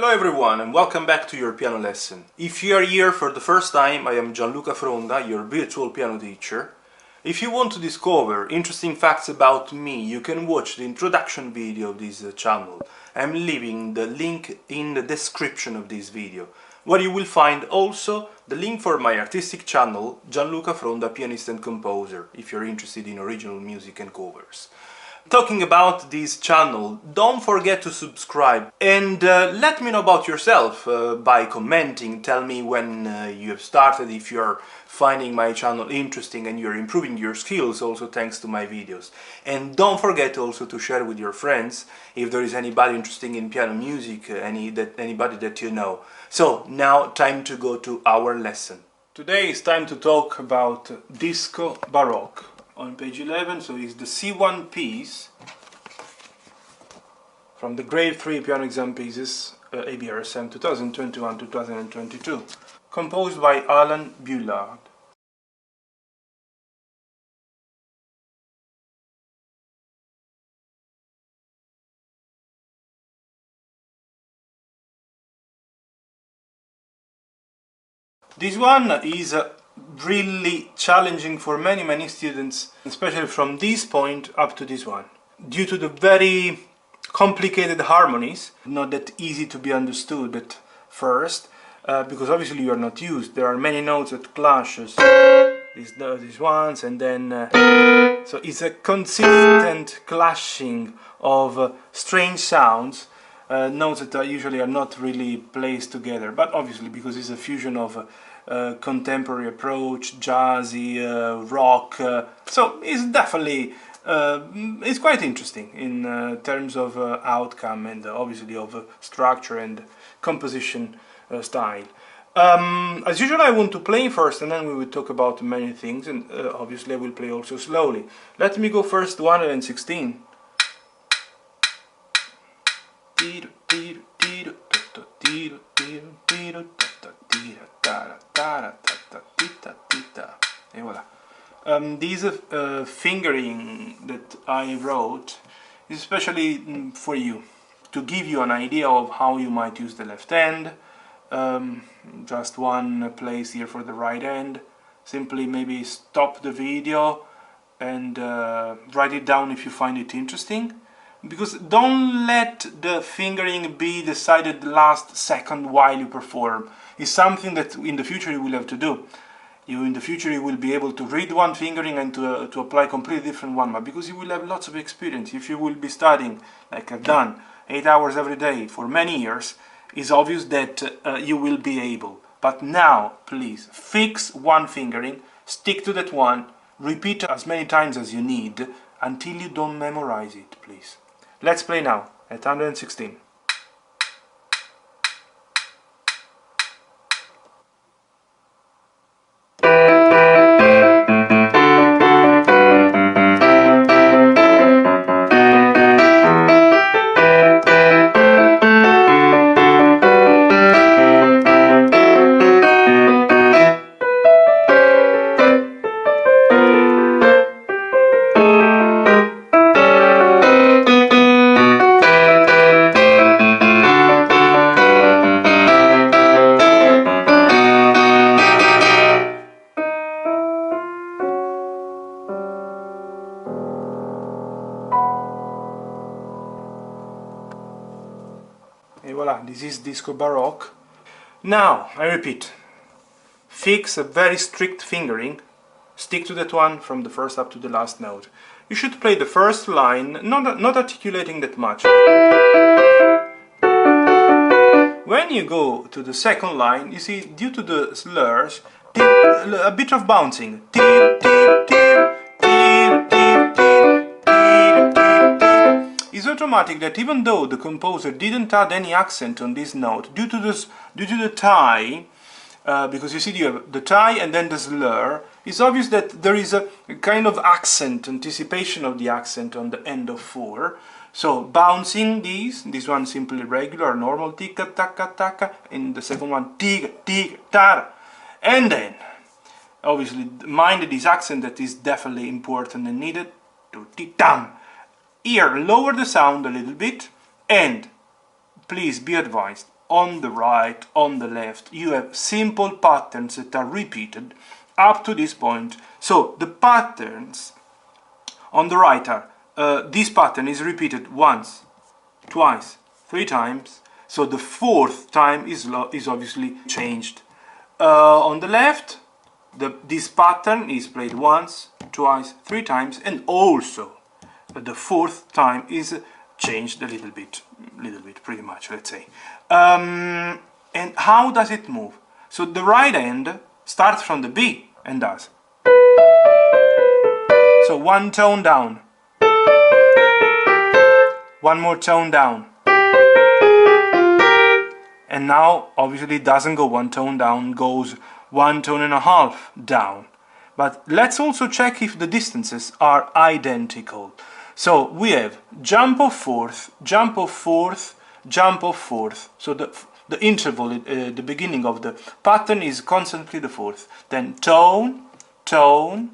Hello everyone and welcome back to your piano lesson. If you are here for the first time, I am Gianluca Fronda, your virtual piano teacher. If you want to discover interesting facts about me, you can watch the introduction video of this channel. I'm leaving the link in the description of this video, where you will find also the link for my artistic channel, Gianluca Fronda, pianist and composer, if you're interested in original music and covers. Talking about this channel, don't forget to subscribe and let me know about yourself by commenting. Tell me when you have started, if you're finding my channel interesting and you're improving your skills also thanks to my videos. And don't forget also to share with your friends if there is anybody interested in piano music, anybody that you know. So now time to go to our lesson. Today it's time to talk about Disco Baroque. On page 11, so it's the C1 piece from the grade 3 piano exam pieces, ABRSM 2021-2022, composed by Alan Bullard. This one is really challenging for many students, especially from this point up to this one, due to the very complicated harmonies, not that easy to be understood at first, because obviously you are not used. There are many notes that clashes, these ones, and then so it's a consistent clashing of strange sounds, notes that usually are not really placed together, but obviously because it's a fusion of contemporary approach, jazzy, rock, so it's definitely it's quite interesting in terms of outcome and obviously of structure and composition style. As usual, I want to play first and then we will talk about many things, and obviously I will play also slowly. Let me go first to 116. Et voilà. This fingering that I wrote is especially for you, to give you an idea of how you might use the left hand. Just one place here for the right hand. Simply maybe stop the video and write it down if you find it interesting. Because don't let the fingering be decided the last second while you perform. It's something that in the future you will have to do. In the future you will be able to read one fingering and to apply a completely different one, but because you will have lots of experience, if you will be studying, like I've done, 8 hours every day for many years, it's obvious that you will be able. But now, please, fix one fingering, stick to that one, repeat as many times as you need, until you don't memorize it, please. Let's play now, at 116. Et voilà, this is Disco Baroque. Now, I repeat, fix a very strict fingering, stick to that one from the first up to the last note. You should play the first line, not articulating that much. When you go to the second line, you see, due to the slurs, a bit of bouncing. It's automatic that even though the composer didn't add any accent on this note, due to the tie, because you see you have the tie and then the slur, it's obvious that there is a kind of accent, anticipation of the accent on the end of 4. So bouncing this one simply regular, normal, tika taka taka, and the second one tika tika tara, and then obviously mind this accent that is definitely important and needed. To ti tam. Here, lower the sound a little bit, and please be advised, on the right, on the left, you have simple patterns that are repeated up to this point. So the patterns on the right are, this pattern is repeated once, twice, 3 times, so the 4th time is obviously changed. On the left, this pattern is played once, twice, 3 times, and also the 4th time is changed a little bit, pretty much, let's say. And how does it move? So the right hand starts from the B and does. So 1 tone down, 1 more tone down, and now obviously it doesn't go 1 tone down, goes 1 tone and a half down. But let's also check if the distances are identical. So we have jump of 4th, jump of 4th, jump of 4th. So the interval at the beginning of the pattern is constantly the 4th. Then tone, tone,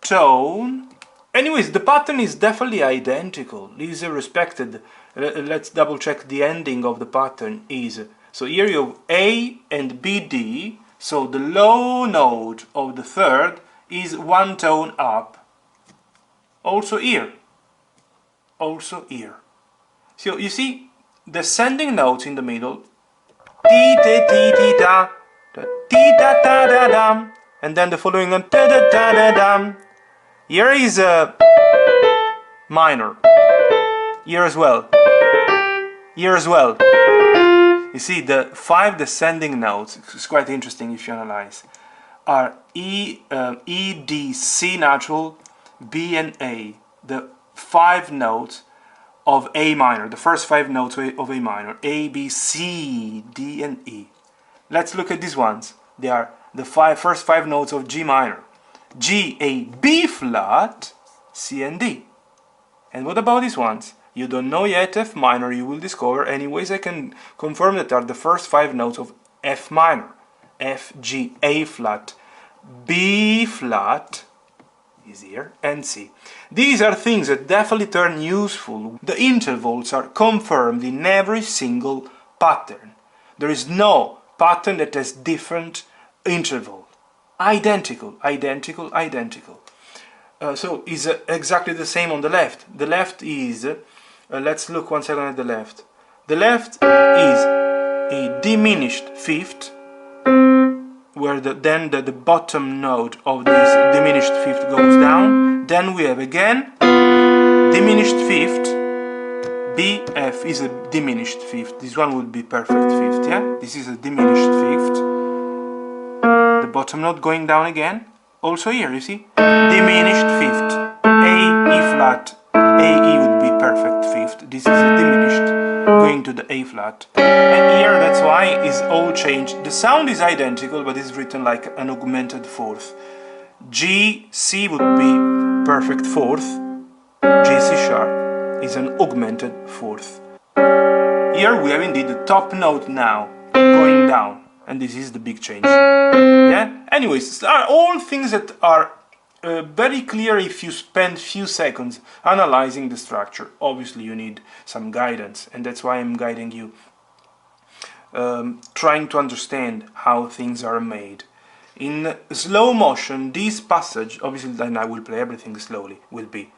tone. Anyways, the pattern is definitely identical. These are respected. Let's double check the ending of the pattern is. So here you have A and BD. So the low note of the 3rd is 1 tone up. Also here. Also here. So you see the ascending notes in the middle. Ti ti ti ti da, ti da da da dam, and then the following one da da da da dam. Here is a minor. Here as well. Here as well. You see the 5 descending notes. It's quite interesting if you analyze. Are E, D, C natural, B, and A. The 5 notes of A minor, the first 5 notes of A minor, A, B, C, D, and E. Let's look at these ones. They are the first 5 notes of G minor, G, A, B flat, C, and D. And what about these ones? You don't know yet F minor, you will discover. Anyways, I can confirm that are the first 5 notes of F minor, F, G, A flat, B flat, is here, and C. These are things that definitely turn useful. The intervals are confirmed in every single pattern. There is no pattern that has different interval. Identical, identical, identical. So is exactly the same on the left. The left is, let's look 1 second at the left. The left is a diminished 5th, where then the bottom note of this diminished 5th goes down. Then we have again diminished 5th. B, F is a diminished 5th. This one would be perfect 5th, yeah? This is a diminished 5th. The bottom note going down again. Also here, you see? Diminished 5th. A, E flat. A, E would be perfect 5th. This is a diminished going to the A flat. And here, that's why is all changed. The sound is identical, but it's written like an augmented 4th. G, C would be perfect 4th. G, C sharp is an augmented 4th. Here we have indeed the top note now going down, and this is the big change. Yeah. Anyways, are all things that are very clear if you spend few seconds analyzing the structure. Obviously you need some guidance, and that's why I'm guiding you, trying to understand how things are made. In slow motion, this passage, obviously then I will play everything slowly, will be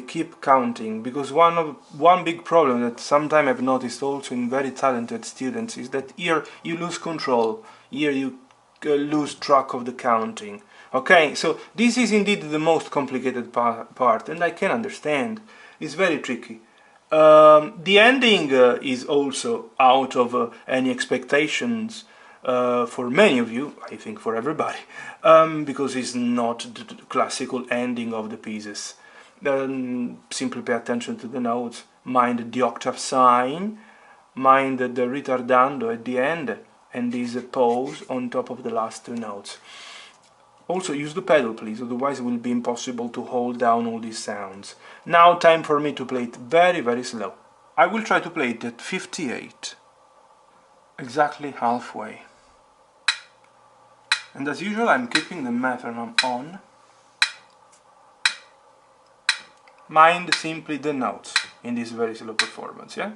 keep counting, because one big problem that sometimes I've noticed also in very talented students is that here you lose control, here you lose track of the counting. Okay, so this is indeed the most complicated part, and I can understand. It's very tricky. The ending is also out of any expectations for many of you, I think for everybody, because it's not the classical ending of the pieces. Simply pay attention to the notes, mind the octave sign, mind the ritardando at the end, and this pause on top of the last 2 notes. Also use the pedal please, otherwise it will be impossible to hold down all these sounds. Now time for me to play it very slow. I will try to play it at 58. Exactly halfway. And as usual I'm keeping the metronome on. Mind simply the notes in this very slow performance, yeah?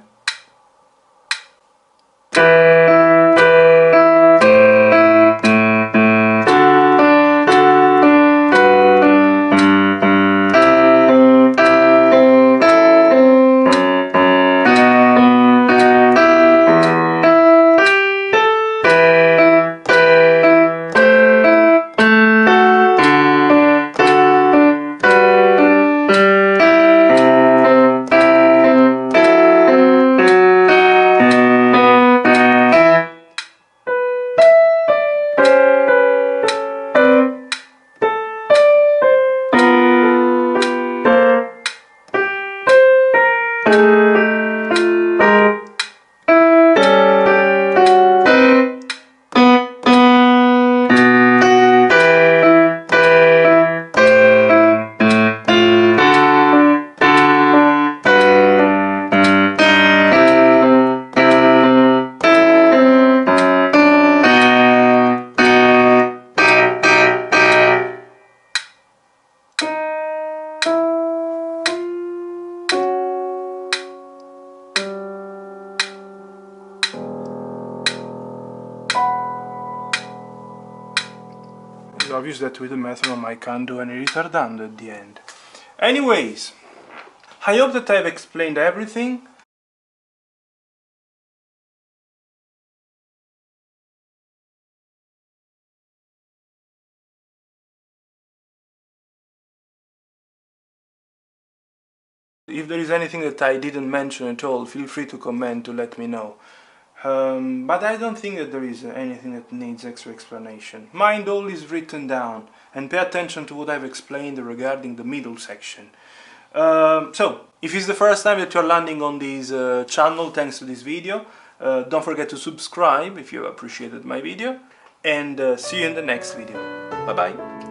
It's obvious that with the metronome I can't do any retardando at the end. Anyways, I hope that I've explained everything. If there is anything that I didn't mention at all, feel free to comment to let me know. But I don't think that there is anything that needs extra explanation. Mind all is written down, and pay attention to what I've explained regarding the middle section. So, if it's the first time that you're landing on this channel thanks to this video, don't forget to subscribe if you appreciated my video, and see you in the next video. Bye bye!